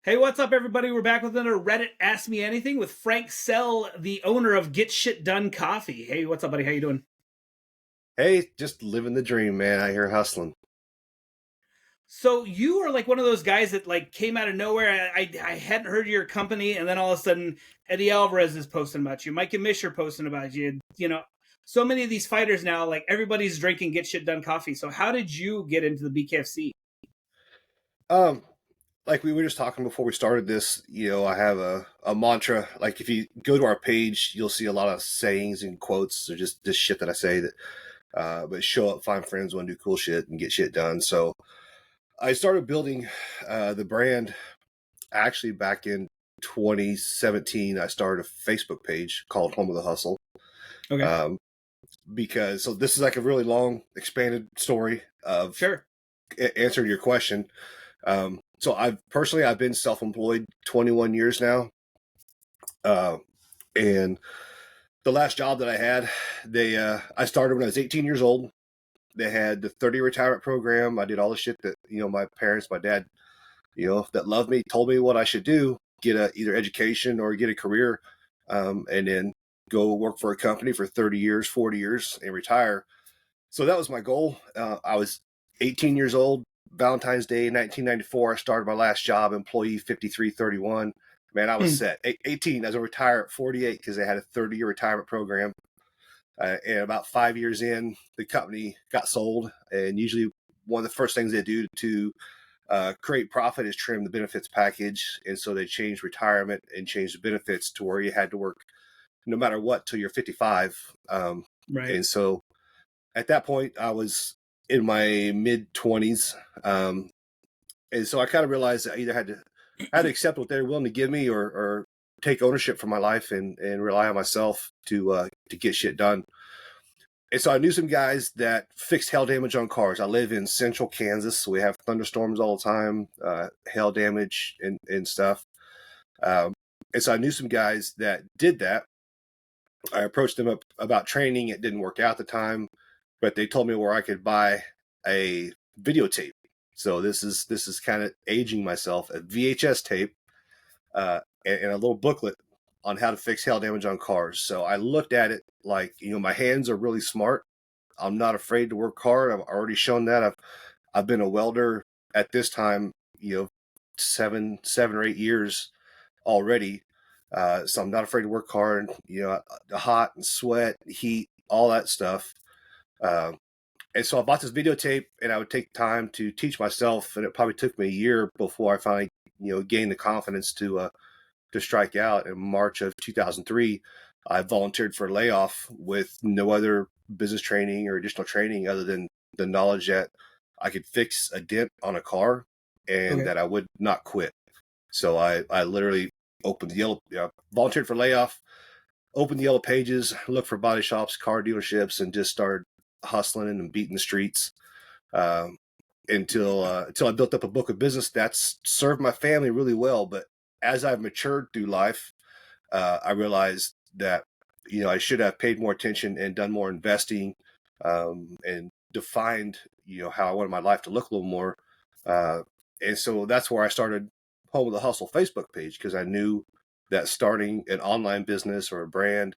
Hey, what's up, everybody? We're back with another Reddit Ask Me Anything with Frank Sell, the owner of Get Shit Done Coffee. Hey, what's up, buddy? How you doing? Hey, just living the dream, man. Out here hustling. So you are like one of those guys that like came out of nowhere. I hadn't heard of your company, and then all of a sudden Eddie Alvarez is posting about you. Mike and Mish are posting about you. You know, so many of these fighters now, like everybody's drinking Get Shit Done Coffee. So how did you get into the BKFC? Um, like we were just talking before we started this, I have a mantra. Like if you go to our page, you'll see a lot of sayings and quotes or just this shit that I say that but show up, find friends, want to do cool shit and get shit done. So I started building the brand actually back in 2017. I started a Facebook page called Home of the Hustle. Okay, Um, because so this is like a really long expanded story of sure. answering your question. So I've been self-employed 21 years now. And the last job that I had, I started when I was 18 years old. They had the 30 retirement program. I did all the shit that, my parents, my dad, that loved me, told me what I should do, get a either education or get a career, and then go work for a company for 30 years, 40 years and retire. So that was my goal. I was 18 years old. Valentine's Day, 1994, I started my last job, employee 5331. Man, I was set. 18, I was retired at 48 because they had a 30-year retirement program. And about 5 years in, the company got sold. And usually one of the first things they do to create profit is trim the benefits package. And so they changed retirement and changed the benefits to where you had to work no matter what till you're 55. Right. And so at that point, I was in my mid 20s, and so I kind of realized that I either had to accept what they're willing to give me, or take ownership for my life and rely on myself to get shit done. And so I knew some guys that fixed hail damage on cars. I live in central Kansas, so we have thunderstorms all the time, hail damage and stuff. And so I knew some guys that did that. I approached them up about training. It didn't work out at the time, but they told me where I could buy a videotape. So this is kind of aging myself, a VHS tape, and a little booklet on how to fix hail damage on cars. So I looked at it like, my hands are really smart. I'm not afraid to work hard. I've already shown that. I've been a welder at this time, 7 or 8 years already. So I'm not afraid to work hard, the hot and sweat, heat, all that stuff. And so I bought this videotape, and I would take time to teach myself. And it probably took me a year before I finally, gained the confidence to strike out. In March of 2003, I volunteered for a layoff with no other business training or additional training other than the knowledge that I could fix a dent on a car and Okay. that I would not quit. So I literally opened the volunteered for layoff, opened the yellow pages, looked for body shops, car dealerships, and just started hustling and beating the streets until I built up a book of business that's served my family really well. But as I've matured through life, I realized that I should have paid more attention and done more investing, and defined how I wanted my life to look a little more. And so that's where I started Home of the Hustle Facebook page, because I knew that starting an online business or a brand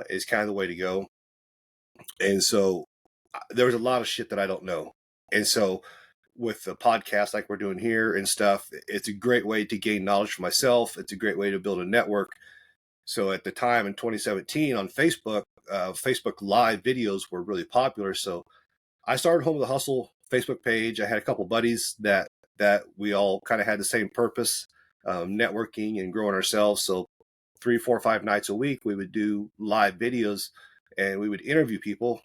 is kind of the way to go. And so there was a lot of shit that I don't know. And so with the podcast like we're doing here and stuff, it's a great way to gain knowledge for myself. It's a great way to build a network. So at the time in 2017 on Facebook, Facebook live videos were really popular. So I started Home of the Hustle Facebook page. I had a couple buddies that we all kind of had the same purpose, networking and growing ourselves. So 3, 4, 5 nights a week, we would do live videos, and we would interview people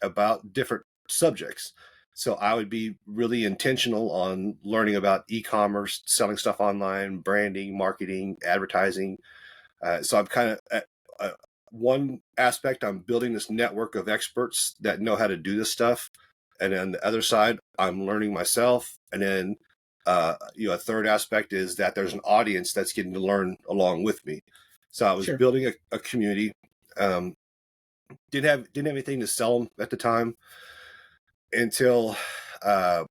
about different subjects. So I would be really intentional on learning about e-commerce, selling stuff online, branding, marketing, advertising. So I'm kind of one aspect, I'm building this network of experts that know how to do this stuff. And then the other side, I'm learning myself. And then, a third aspect is that there's an audience that's getting to learn along with me. So I was Sure. building a community. Didn't have anything to sell them at the time until I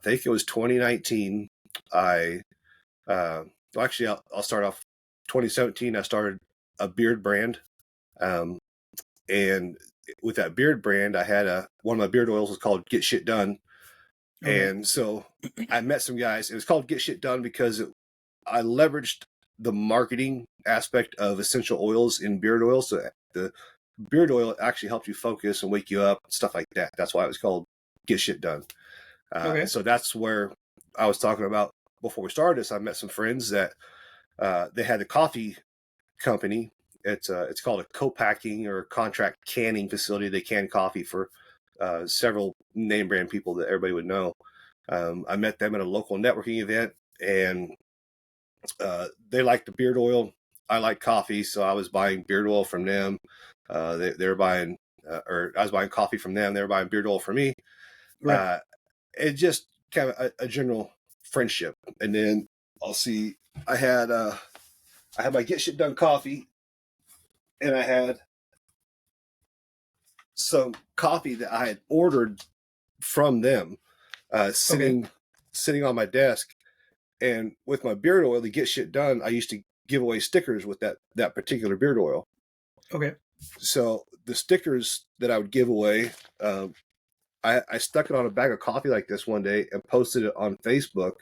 think it was 2019. I well, actually, I'll start off. 2017, I started a beard brand, and with that beard brand, I had one of my beard oils was called Get Shit Done, Okay. and so I met some guys. It was called Get Shit Done because I leveraged the marketing aspect of essential oils in beard oil. So the beard oil actually helps you focus and wake you up, stuff like that. That's why it was called Get Shit Done. Okay. And so that's where I was talking about before we started this. I met some friends that they had a coffee company. It's called a co-packing or contract canning facility. They can coffee for several name brand people that everybody would know. I met them at a local networking event, and they liked the beard oil. I like coffee, so I was buying beard oil from them. They were buying, or I was buying coffee from them. They were buying beard oil from me. Right. Uh, it's just kind of a general friendship. And then I'll see. I had my Get Shit Done coffee, and I had some coffee that I had ordered from them, sitting on my desk. And with my beard oil to Get Shit Done, I used to give away stickers with that particular beard oil. Okay. So the stickers that I would give away, I stuck it on a bag of coffee like this one day and posted it on Facebook.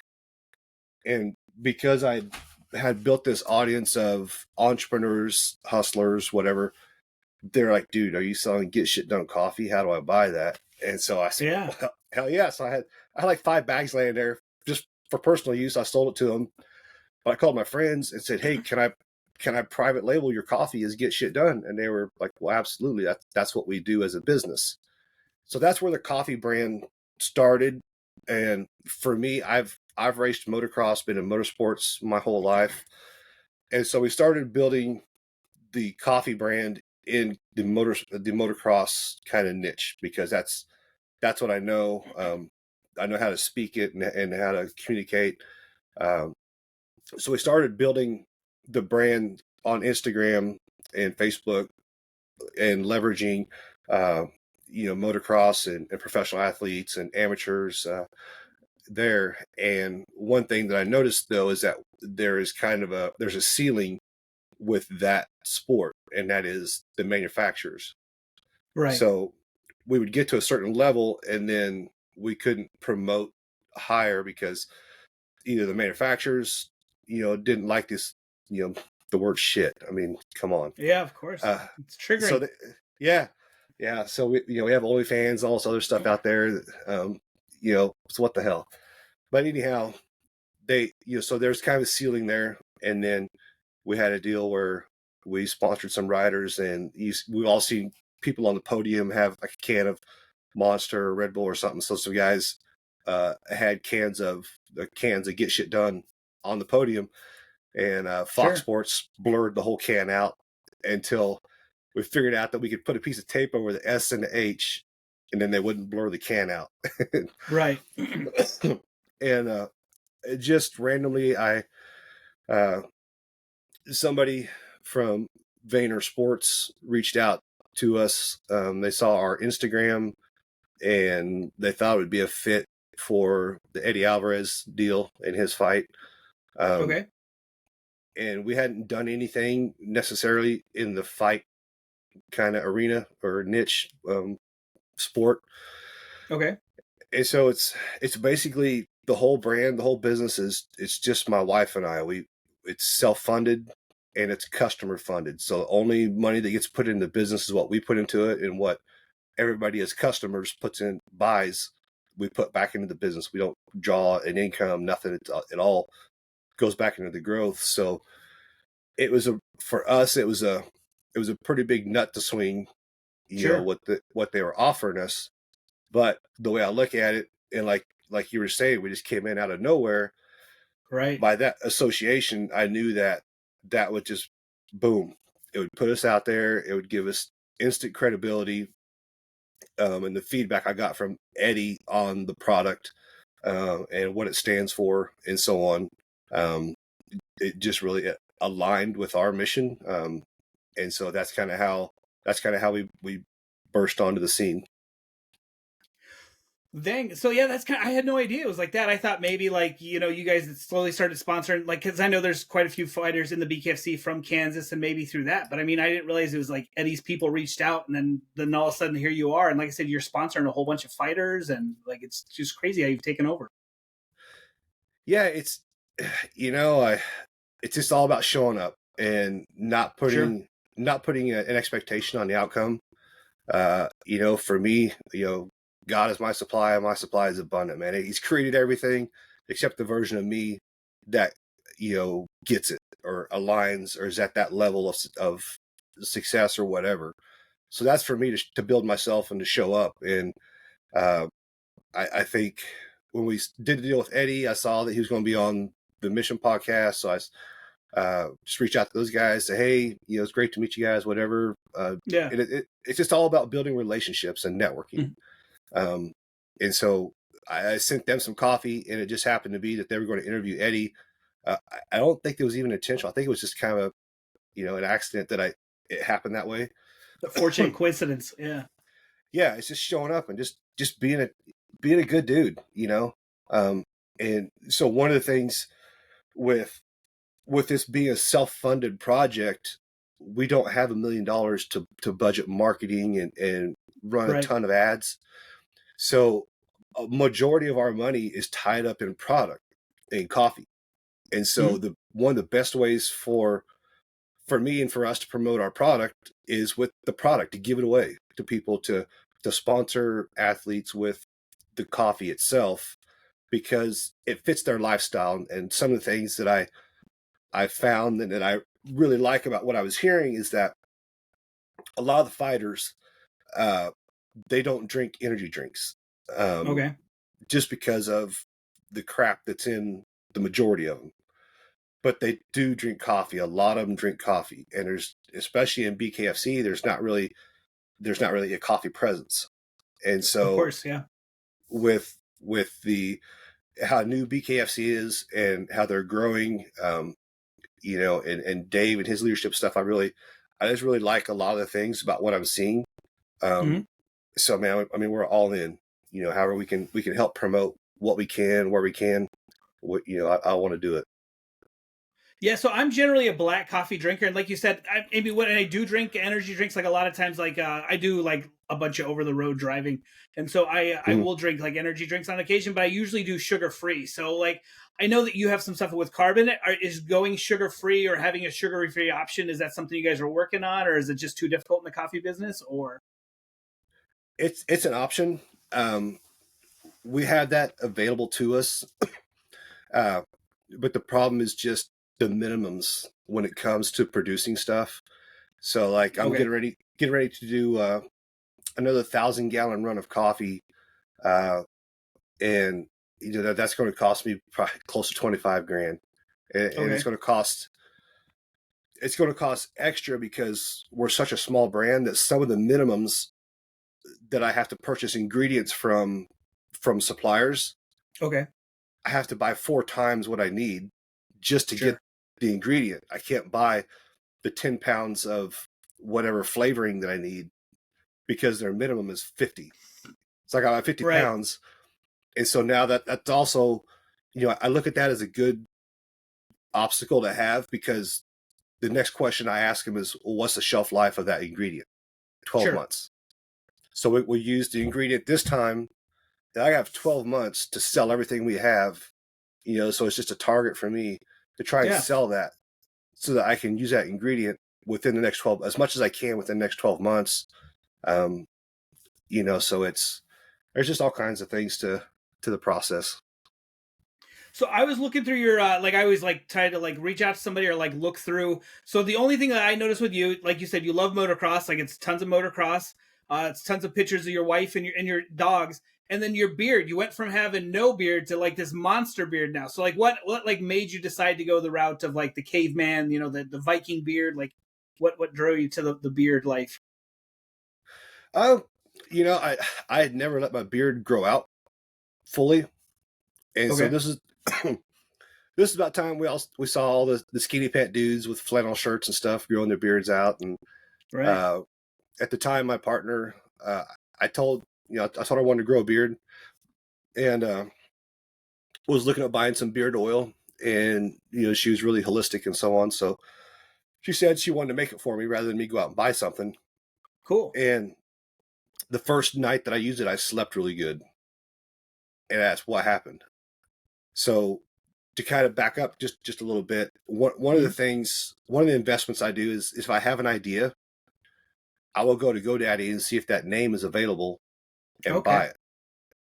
And because I had built this audience of entrepreneurs, hustlers, whatever, they're like, dude, are you selling Get Shit Done coffee? How do I buy that? And so I said, Yeah. well, hell yeah. So I had like 5 bags laying there just for personal use. I sold it to them. But I called my friends and said, hey, can I private label your coffee as Get Shit Done? And they were like, well, absolutely. That's what we do as a business. So that's where the coffee brand started. And for me, I've raced motocross, been in motorsports my whole life. And so we started building the coffee brand in the motocross kind of niche, because that's what I know. I know how to speak it and how to communicate. So we started building the brand on Instagram and Facebook, and leveraging, motocross and professional athletes and amateurs there. And one thing that I noticed though is that there is there's a ceiling with that sport, and that is the manufacturers. Right. So we would get to a certain level, and then we couldn't promote higher because either the manufacturers, didn't like this, the word shit. I mean, come on. Yeah, of course. It's So triggering. yeah. So we have OnlyFans, all this other stuff out there. So what the hell? But anyhow, so there's kind of a ceiling there, and then we had a deal where we sponsored some riders, and we all seen people on the podium have like a can of Monster or Red Bull or something. So some guys had cans of Get Shit Done on the podium, and Fox Sports blurred the whole can out until we figured out that we could put a piece of tape over the S and the H, and then they wouldn't blur the can out. Right. And just randomly, somebody from Vayner Sports reached out to us. They saw our Instagram, and they thought it would be a fit for the Eddie Alvarez deal in his fight. Okay. And we hadn't done anything necessarily in the fight kind of arena or niche sport. Okay. And so it's basically the whole brand, the whole business it's just my wife and I. It's self-funded and it's customer funded. So the only money that gets put into business is what we put into it, and what everybody as customers buys, we put back into the business. We don't draw an income, nothing at all goes back into the growth. So for us, it was a pretty big nut to swing, what they were offering us. But the way I look at it, and like you were saying, we just came in out of nowhere. Right. By that association, I knew that would just boom. It would put us out there. It would give us instant credibility. And the feedback I got from Eddie on the product and what it stands for and so on, it just really aligned with our mission. And so that's kind of how we burst onto the scene. Dang. So yeah, that's kind of, I had no idea it was like that. I thought maybe like, you guys had slowly started sponsoring, like, cause I know there's quite a few fighters in the BKFC from Kansas and maybe through that. But I mean, I didn't realize it was like Eddie's people reached out and then all of a sudden here you are. And like I said, you're sponsoring a whole bunch of fighters and like, it's just crazy how you've taken over. Yeah, it's I it's just all about showing up and Sure. not putting an expectation on the outcome. For me, God is my supply is abundant, man. He's created everything except the version of me that gets it or aligns or is at that level of success or whatever. So that's for me to build myself and to show up. And uh, I think when we did the deal with Eddie, I saw that he was going to be on the Mission podcast. So I just reach out to those guys, say, hey, it's great to meet you guys, whatever. Yeah. And it's just all about building relationships and networking. Mhm. Um, and so I sent them some coffee, and it just happened to be that they were going to interview Eddie. I don't think it was even intentional. I think it was just kind of, an accident that it happened that way. The fortunate coincidence. Yeah. Yeah, it's just showing up and just being a good dude, Um, and so one of the things with this being a self-funded project, we don't have $1 million to budget marketing and run a Right. ton of ads. So a majority of our money is tied up in product and coffee. And so Mhm. one of the best ways for me and for us to promote our product is with the product, to give it away to people, to sponsor athletes with the coffee itself, because it fits their lifestyle. And some of the things that I found and that I really like about what I was hearing is that a lot of the fighters, uh, they don't drink energy drinks, um, Okay. just because of the crap that's in the majority of them. But they do drink coffee. A lot of them drink coffee, and there's, especially in BKFC, there's not really a coffee presence. And Of so course. Yeah. with the how new BKFC is and how they're growing, and Dave and his leadership stuff, I just really like a lot of the things about what I'm seeing. Um, Mhm. so man, I mean, we're all in. However we can help promote what we can, where we can. I want to do it. Yeah, so I'm generally a black coffee drinker, and like you said, maybe when I do drink energy drinks, like a lot of times, like I do like a bunch of over the road driving, and so I Mhm. will drink like energy drinks on occasion, but I usually do sugar free. So like I know that you have some stuff with carbon. Is going sugar free or having a sugar free option, is that something you guys are working on, or is it just too difficult in the coffee business? Or It's an option. Um, we have that available to us, uh, but the problem is just the minimums when it comes to producing stuff. So like I'm okay, getting ready to do another 1,000 gallon run of coffee, uh, and that's going to cost me probably close to 25 grand, and okay, it's going to cost extra because we're such a small brand that some of the minimums that I have to purchase ingredients from suppliers, okay, I have to buy 4 times what I need just to get sure, the ingredient. I can't buy the 10 pounds of whatever flavoring that I need because their minimum is 50. So I got 50 right, pounds. And so now that's also, I look at that as a good obstacle to have, because the next question I ask them is, well, what's the shelf life of that ingredient? 12 sure, months. So we use the ingredient this time. I have 12 months to sell everything we have, so it's just a target for me to try and yeah. sell that so that I can use that ingredient within the next 12, as much as I can within the next 12 months. Um, so there's just all kinds of things to the process. So I was looking through your like I always like try to like reach out to somebody or like look through. So the only thing that I noticed with you, like you said, you love motocross, like it's tons of motocross. It's tons of pictures of your wife and your dogs, and then your beard. You went from having no beard to like this monster beard now. So like what like made you decide to go the route of like the caveman, the Viking beard? Like what drove you to the beard life? Um, I had never let my beard grow out fully, and so Okay, this is about time we saw all the skinny pant dudes with flannel shirts and stuff growing their beards out. And right, uh, at the time, my partner, I told her I wanted to grow a beard. and was looking at buying some beard oil, and she was really holistic and so on. So she said she wanted to make it for me rather than me go out and buy something. Cool. And the first night that I used it, I slept really good, and that's what happened. So to kind of back up just a little bit, one of the Mhm. things, one of the investments I do is if I have an idea, I will go to GoDaddy and see if that name is available and buy Okay. it.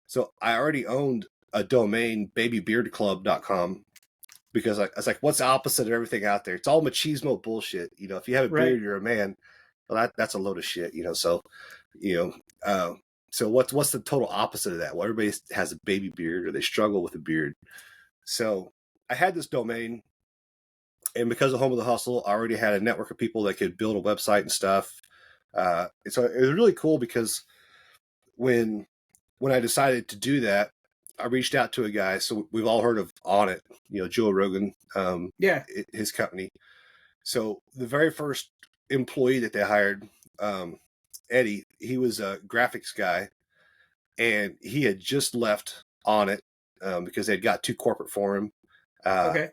So I already owned a domain, babybeardclub.com, because I was like, what's the opposite of everything out there? It's all machismo bullshit. If you have a Right. beard, you're a man. Well, that's a load of shit. So, you know, uh, so what's the total opposite of that? Well, everybody has a baby beard or they struggle with a beard. So I had this domain, and because of Home of the Hustle, I already had a network of people that could build a website and stuff. And so it was really cool because when I decided to do that, I reached out to a guy. So we've all heard of Onnit, Joe Rogan, Yeah. his company. So the very first employee that they hired, Eddie, he was a graphics guy, and he had just left Onnit because they'd got too corporate for him. Uh, Okay.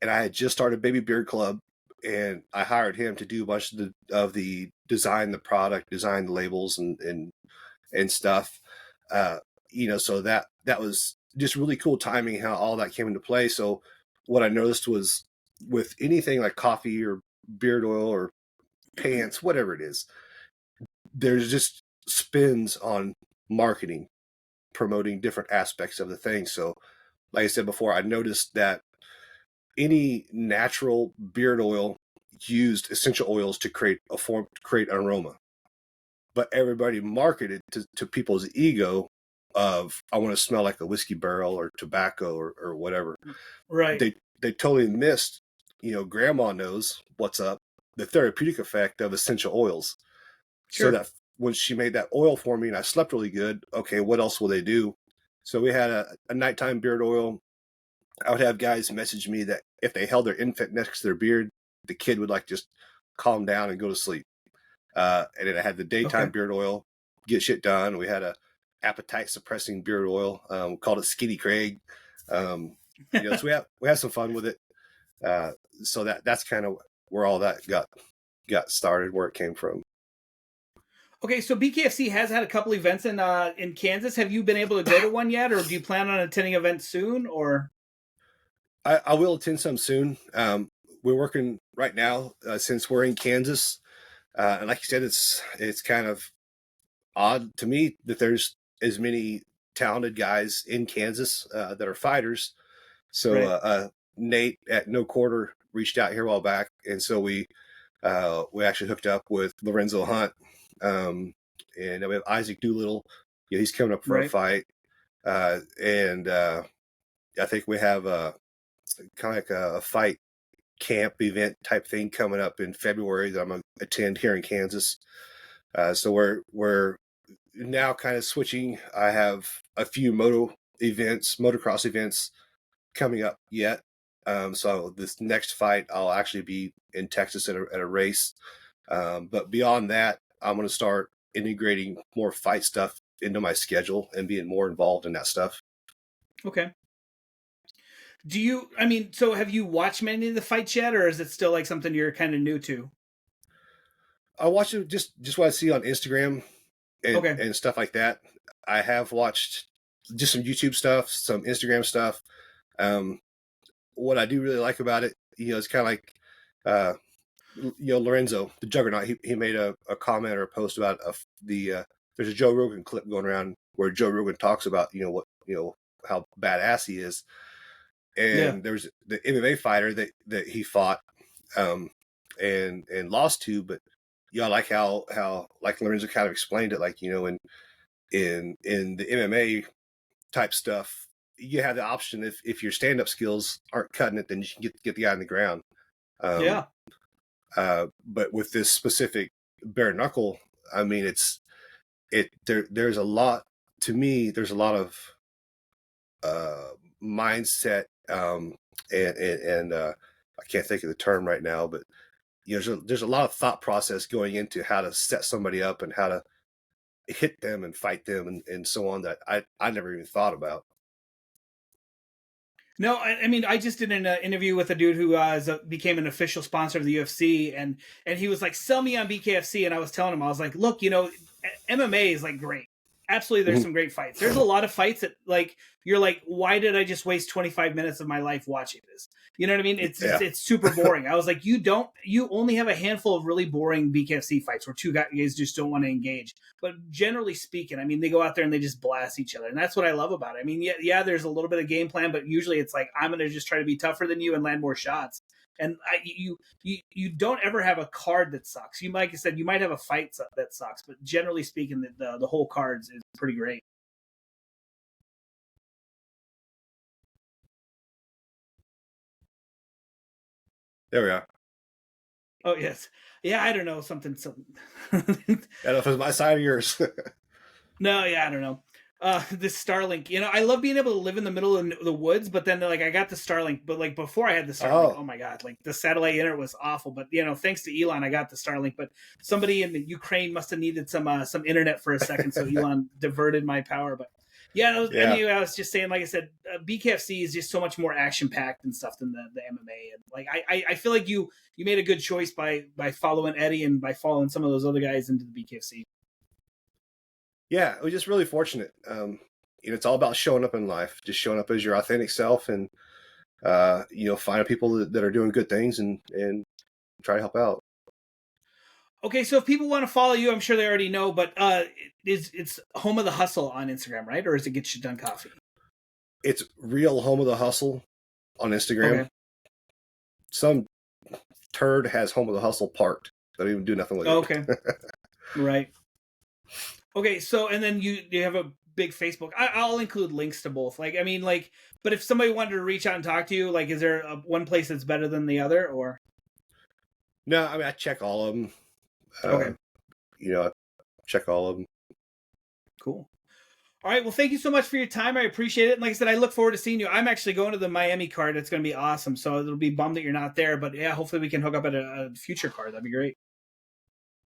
and I had just started Baby Beard Club, and I hired him to do a bunch of the design, the product, design the labels and stuff. Uh, so that was just really cool timing how all that came into play. So what I noticed was with anything like coffee or beard oil or pants, whatever it is, there's just spins on marketing, promoting different aspects of the thing. So like I said before, I noticed that any natural beard oil used essential oils to create an aroma, but everybody marketed to people's ego of I want to smell like a whiskey barrel or tobacco or whatever. Right. They totally missed, grandma knows what's up, the therapeutic effect of essential oils. So Sure. that when she made that oil for me and I slept really good, okay, what else will they do? So we had a nighttime beard oil. I would have guys message me that if they held their infant next to their beard, the kid would like just calm down and go to sleep. And then I had the daytime Okay. beard oil, get shit done. We had a appetite suppressing beard oil, called it Skinny Craig. So we have some fun with it. Uh, so that's kind of where all that got started, where it came from. Okay, so BKFC has had a couple events in Kansas. Have you been able to go to one yet, or do you plan on attending events soon? Or I will attend some soon. We're working right now since we're in Kansas, and like you said, it's kind of odd to me that there's as many talented guys in Kansas that are fighters. So right, Nate at No Quarter reached out here a while back, and so we actually hooked up with Lorenzo Hunt, and we have Isaac Doolittle. Yeah, he's coming up for a right, fight, and I think we have kind of like a fight camp event type thing coming up in February that I'm gonna attend here in Kansas. So we're now kind of switching. I have a few motocross events coming up yet. So this next fight, I'll actually be in Texas at a race. But beyond that, I'm going to start integrating more fight stuff into my schedule and being more involved in that stuff. okay. Do you? I mean, so have you watched many of the fights yet, or is it still like something you're kind of new to? I watch it just what I see on Instagram Okay, and stuff like that. I have watched just some YouTube stuff, some Instagram stuff. Um, what I do really like about it, it's kind of like, uh, Lorenzo, the Juggernaut. He made a comment or a post about there's a Joe Rogan clip going around where Joe Rogan talks about how badass he is, yeah, and there's the MMA fighter that he fought, um, and lost to, but I like how like Lorenzo kind of explained it, like in the MMA type stuff, you have the option if your stand up skills aren't cutting it, then you can get the guy on the ground. Um, yeah. but with this specific bare knuckle, I mean, there's a lot to me. There's a lot of uh, mindset, and I can't think of the term right now, but there's a lot of thought process going into how to set somebody up and hit them and fight them and so on that I never even thought about. No, I mean, I just did an interview with a dude who became an official sponsor of the UFC, and he was like, "Sell me on BKFC," and I was telling him, I was like, "Look, you know, MMA is like great. Absolutely, there's some great fights. There's a lot of fights that like you're like, why did I just waste 25 minutes of my life watching this? You know what I mean? It's super boring. I was like, you only have a handful of really boring BKFC fights where two guys just don't want to engage. But generally speaking, I mean, they go out there and they just blast each other, and that's what I love about it. I mean, yeah, there's a little bit of game plan, but usually it's like I'm going to just try to be tougher than you and land more shots. And you don't ever have a card that sucks. You, like I said, you might have a fight that sucks, but generally speaking, the whole cards is pretty great. There we are. Oh yes, yeah. I don't know something. I don't know if it was my side or yours. No, yeah, I don't know. This Starlink, you know, I love being able to live in the middle of the woods, but then like I got the Starlink, but like before I had the Starlink, oh my God, like the satellite internet was awful. But you know, thanks to Elon, I got the Starlink. But somebody in the Ukraine must have needed some internet for a second, so Elon diverted my power. But yeah, anyway, I was just saying, like I said, BKFC is just so much more action packed and stuff than the MMA, and like I feel like you made a good choice by following Eddie and by following some of those other guys into the BKFC. Yeah, we're just really fortunate. You know, it's all about showing up in life, just showing up as your authentic self, and you know, finding people that are doing good things and try to help out. Okay, so if people want to follow you, I'm sure they already know, but it's Home of the Hustle on Instagram, right? Or is it Get Shit Done Coffee? It's Real Home of the Hustle on Instagram. Okay. Some turd has Home of the Hustle parked. They don't even do nothing with it. Okay. Right. Okay, so and then you have a big Facebook. I'll include links to both. Like, I mean, like, but if somebody wanted to reach out and talk to you, like, is there one place that's better than the other, or? No, I mean, I check all of them. Okay. You know, I check all of them. Cool. All right. Well, thank you so much for your time. I appreciate it. And like I said, I look forward to seeing you. I'm actually going to the Miami card. It's going to be awesome. So it'll be bummed that you're not there. But yeah, hopefully we can hook up at a future card. That'd be great.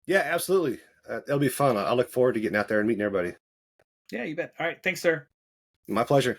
Yeah, absolutely. It'll be fun. I look forward to getting out there and meeting everybody. Yeah, you bet. All right. Thanks, sir. My pleasure.